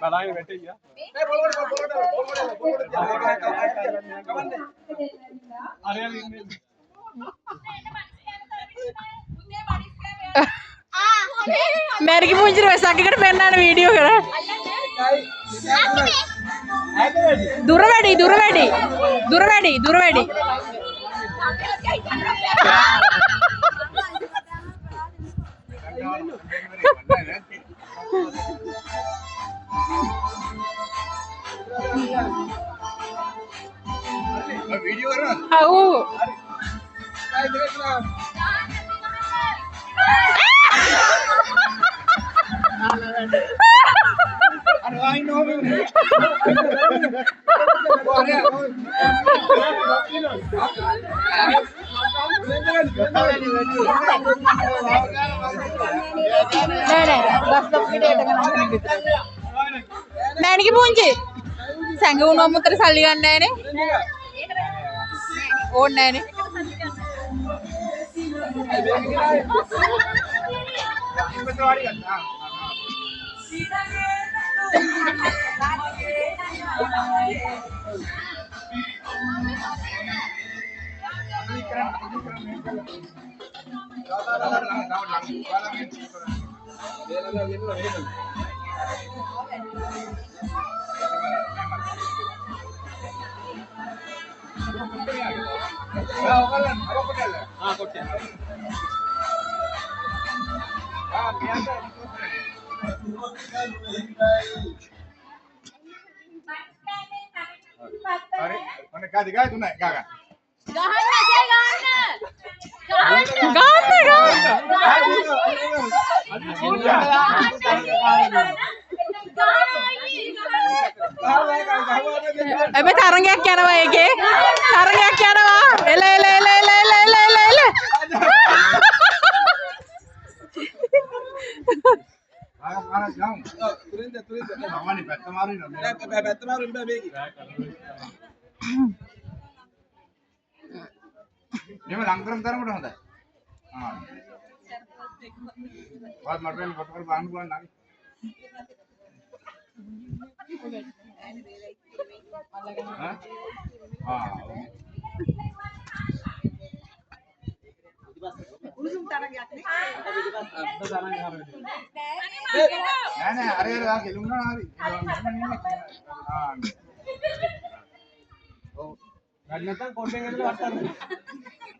बड़ाई बैठे क्या मेरे की पूंछ रहे वैसा कि पेना वीडियो करा दुरवेडी दुरवेडी दुरवेडी दुरवेडी वीडियो कर रहा आओ I know. मैंने की पूंछे संग उन्होंने मुझे साली करना है ने और नहीं ने Diga tu naik gaga. अबे थारंगे क्या ना भाई के थारंगे क्या ना वाह ले ले ले ले ले ले ले ले Mana jauh. Turun deh. Mama ni peta marin. Peta marin begi. Dia mah langgaran taruh mana hoda. Buat marpen buat bang buat lagi. नहीं अरे आके लूंगा ना अभी तक कोटे के लिए आता है